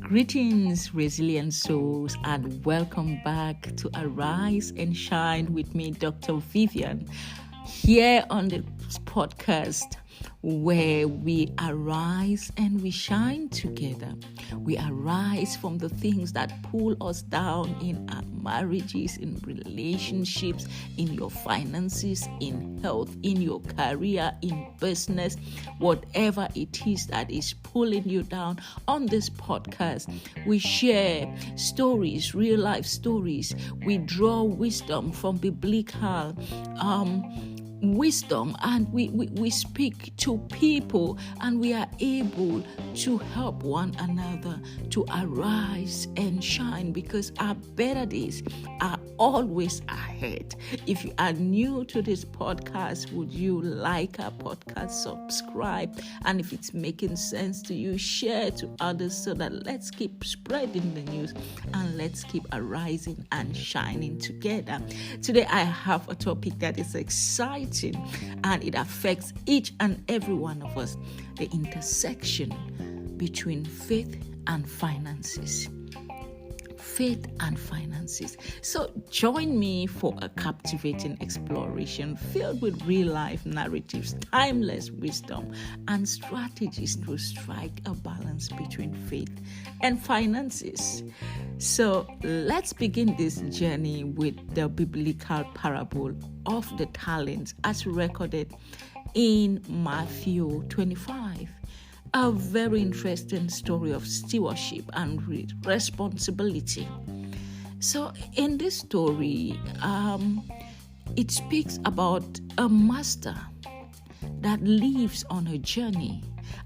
Greetings, resilient souls, and welcome back to Arise and Shine with me, Dr. Vivian, here on the podcast where we arise and we shine together. We arise from the things that pull us down in our marriages, in relationships, in your finances, in health, in your career, in business, whatever it is that is pulling you down. On this podcast, we share stories, real life stories. We draw wisdom from biblical wisdom, and we speak to people, and we are able to help one another to arise and shine, because our better days are always ahead. If you are new to this podcast, would you like our podcast? Subscribe, and if it's making sense to you, share to others, so that let's keep spreading the news and let's keep arising and shining together. Today I have a topic that is exciting, and it affects each and every one of us: the intersection between faith and finances. Faith and finances. So join me for a captivating exploration filled with real-life narratives, timeless wisdom, and strategies to strike a balance between faith and finances. So let's begin this journey with the biblical parable of the talents as recorded in Matthew 25. A very interesting story of stewardship and responsibility. So in this story, it speaks about a master that lives on a journey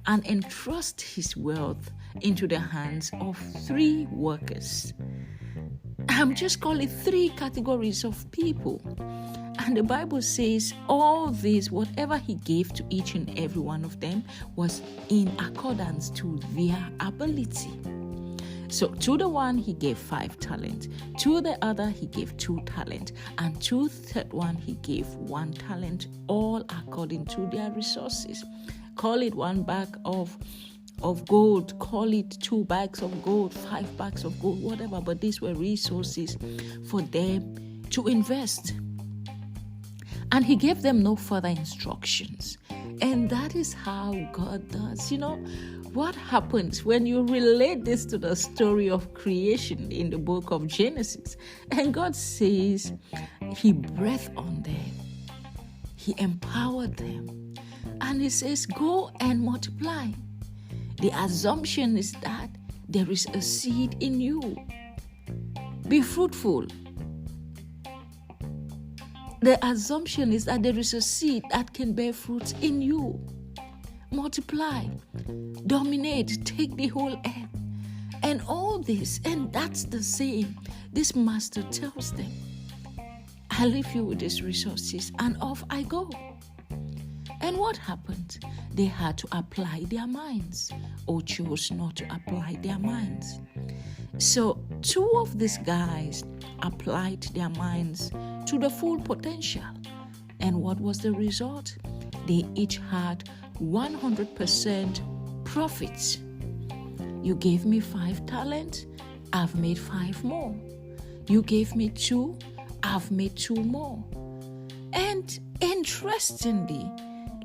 and entrusts his wealth into the hands of three workers. I'm just calling three categories of people. And the Bible says all this, whatever he gave to each and every one of them, was in accordance to their ability. So to the one, he gave 5 talents. To the other, he gave 2 talents. And to the third one, he gave 1 talent, all according to their resources. Call it 1 bag of gold, call it 2 bags of gold, 5 bags of gold, whatever. But these were resources for them to invest. And he gave them no further instructions. And that is how God does. You know, what happens when you relate this to the story of creation in the book of Genesis? And God says he breathed on them. He empowered them. And he says, go and multiply. The assumption is that there is a seed in you. Be fruitful. The assumption is that there is a seed that can bear fruits in you. Multiply, dominate, take the whole earth, and all this. And that's the same. This master tells them, I leave you with these resources, and off I go. And what happened? They had to apply their minds, or chose not to apply their minds. So 2 of these guys applied their minds to the full potential. And what was the result? They each had 100% profits. You gave me 5 talents, I've made 5 more. You gave me 2, I've made 2 more. And interestingly,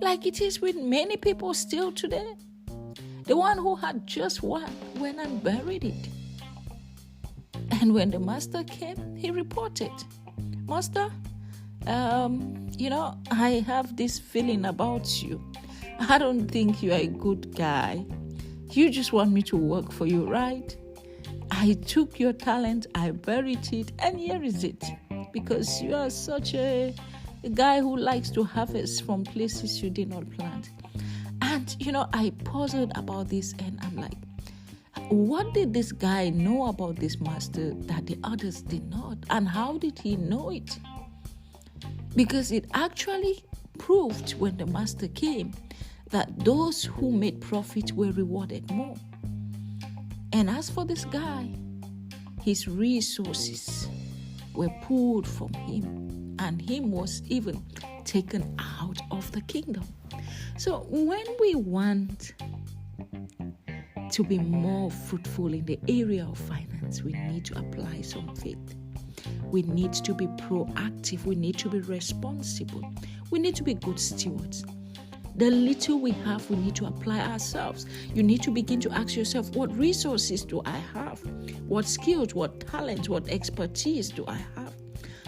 like it is with many people still today, the one who had just 1 went and buried it. And when the master came, he reported, Master, I have this feeling about you. I don't think you are a good guy. You just want me to work for you, right? I took your talent, I buried it, and here is it. Because you are such a guy who likes to harvest from places you did not plant. And, I puzzled about this, and I'm like, what did this guy know about this master that the others did not? And how did he know it? Because it actually proved when the master came that those who made profit were rewarded more. And as for this guy, his resources were pulled from him, and him was even taken out of the kingdom. So when we want to be more fruitful in the area of finance, we need to apply some faith. We need to be proactive. We need to be responsible. We need to be good stewards. The little we have, we need to apply ourselves. You need to begin to ask yourself, what resources do I have? What skills, what talents, what expertise do I have?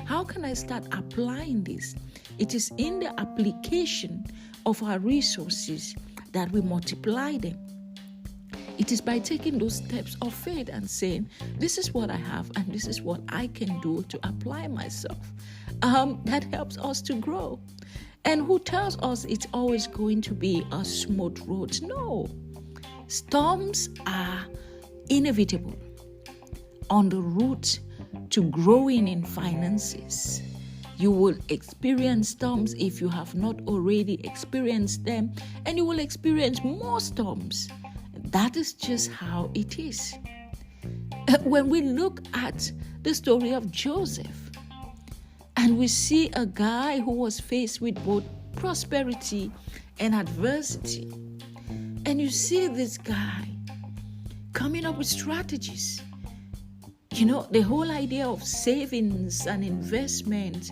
How can I start applying this? It is in the application of our resources that we multiply them. It is by taking those steps of faith and saying, this is what I have and this is what I can do to apply myself. That helps us to grow. And who tells us it's always going to be a smooth road? No. Storms are inevitable on the route to growing in finances. You will experience storms if you have not already experienced them, and you will experience more storms. That is just how it is. When we look at the story of Joseph, and we see a guy who was faced with both prosperity and adversity, and you see this guy coming up with strategies. You know, the whole idea of savings and investment,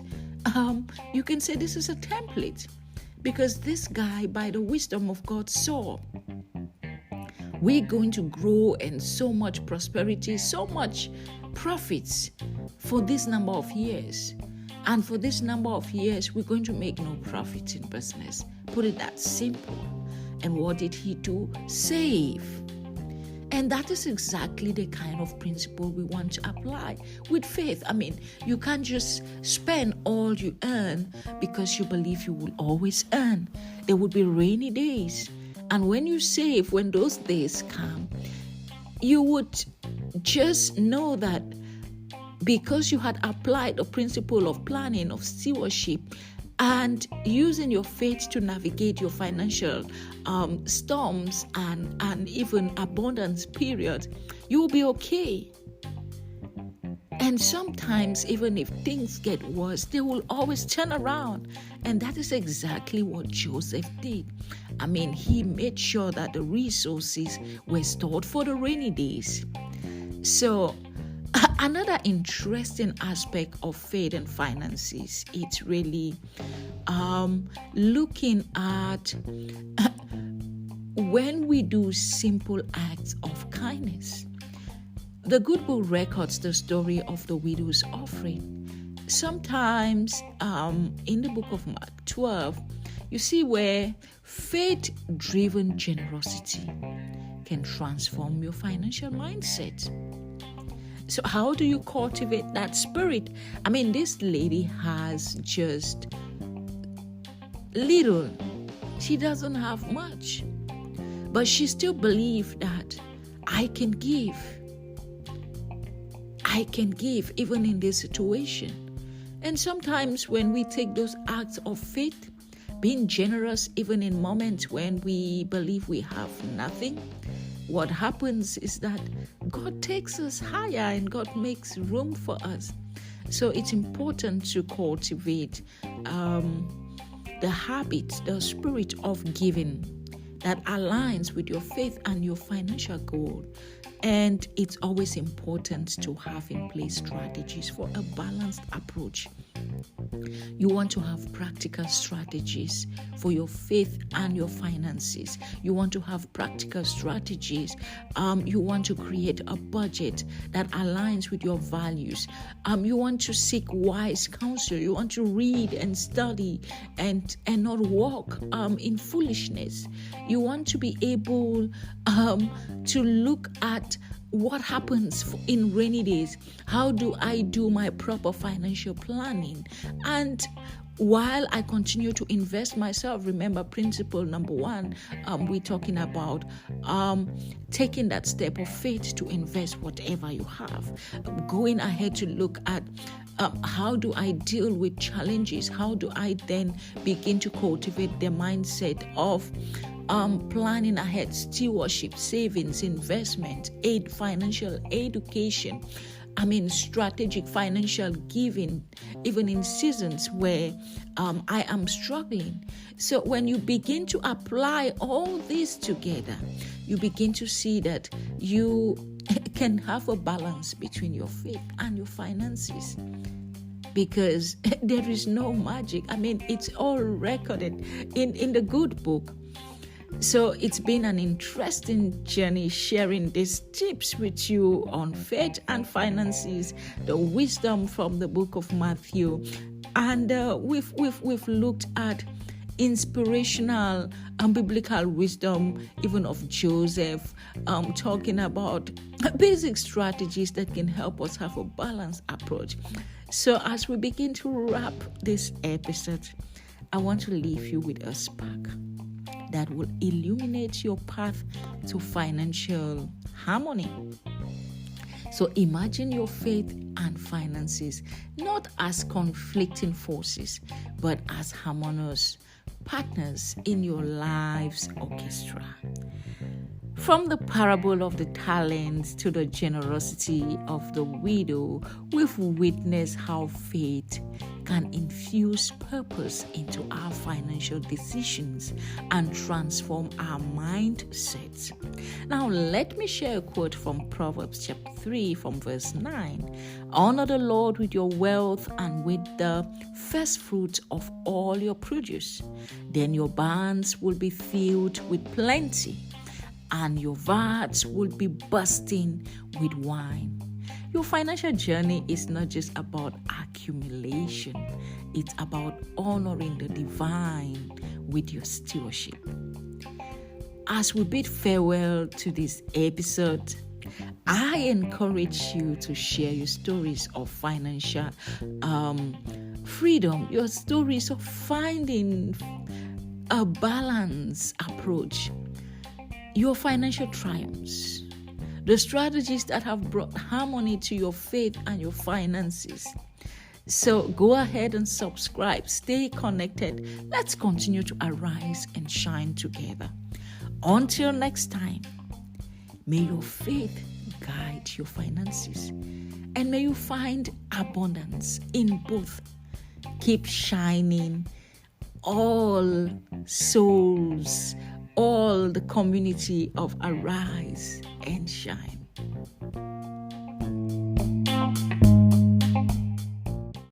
you can say this is a template, because this guy, by the wisdom of God, saw we're going to grow in so much prosperity, so much profits for this number of years. And for this number of years, we're going to make no profit in business. Put it that simple. And what did he do? Save. And that is exactly the kind of principle we want to apply with faith. I mean, you can't just spend all you earn because you believe you will always earn. There will be rainy days. And when you save, when those days come, you would just know that because you had applied the principle of planning, of stewardship, and using your faith to navigate your financial storms and even abundance period, you will be okay. And sometimes, even if things get worse, they will always turn around. And that is exactly what Joseph did. I mean, he made sure that the resources were stored for the rainy days. So, another interesting aspect of faith and finances, it's really looking at when we do simple acts of kindness. The good book records the story of the widow's offering. Sometimes in the book of Mark 12, you see where faith-driven generosity can transform your financial mindset. So how do you cultivate that spirit? I mean, this lady has just little. She doesn't have much. But she still believes that I can give. I can give even in this situation. And sometimes when we take those acts of faith, being generous even in moments when we believe we have nothing, what happens is that God takes us higher and God makes room for us. So it's important to cultivate the habit, the spirit of giving that aligns with your faith and your financial goal. And it's always important to have in place strategies for a balanced approach. You want to have practical strategies for your faith and your finances. You want to have practical strategies. You want to create a budget that aligns with your values. You want to seek wise counsel. You want to read and study and not walk in foolishness. You want to be able to look at what happens in rainy days. How do I do my proper financial planning? And while I continue to invest myself, remember principle number one, we're talking about taking that step of faith to invest whatever you have. Going ahead to look at how do I deal with challenges? How do I then begin to cultivate the mindset of planning ahead, stewardship, savings, investment, financial education. I mean, strategic financial giving, even in seasons where I am struggling. So when you begin to apply all this together, you begin to see that you can have a balance between your faith and your finances. Because there is no magic. I mean, it's all recorded in the good book. So it's been an interesting journey sharing these tips with you on faith and finances, the wisdom from the book of Matthew. And we've looked at inspirational and biblical wisdom, even of Joseph, talking about basic strategies that can help us have a balanced approach. So as we begin to wrap this episode, I want to leave you with a spark that will illuminate your path to financial harmony. So imagine your faith and finances not as conflicting forces, but as harmonious partners in your life's orchestra. From the parable of the talents to the generosity of the widow, we've witnessed how faith can infuse purpose into our financial decisions and transform our mindsets. Now, let me share a quote from Proverbs chapter 3 from verse 9. Honor the Lord with your wealth and with the first fruits of all your produce. Then your barns will be filled with plenty, and your vats will be bursting with wine. Your financial journey is not just about accumulation, it's about honoring the divine with your stewardship. As we bid farewell to this episode, I encourage you to share your stories of financial freedom, your stories of finding a balanced approach, your financial triumphs, the strategies that have brought harmony to your faith and your finances. So go ahead and subscribe. Stay connected. Let's continue to arise and shine together. Until next time, may your faith guide your finances, and may you find abundance in both. Keep shining, all souls, all the community of Arise and Shine.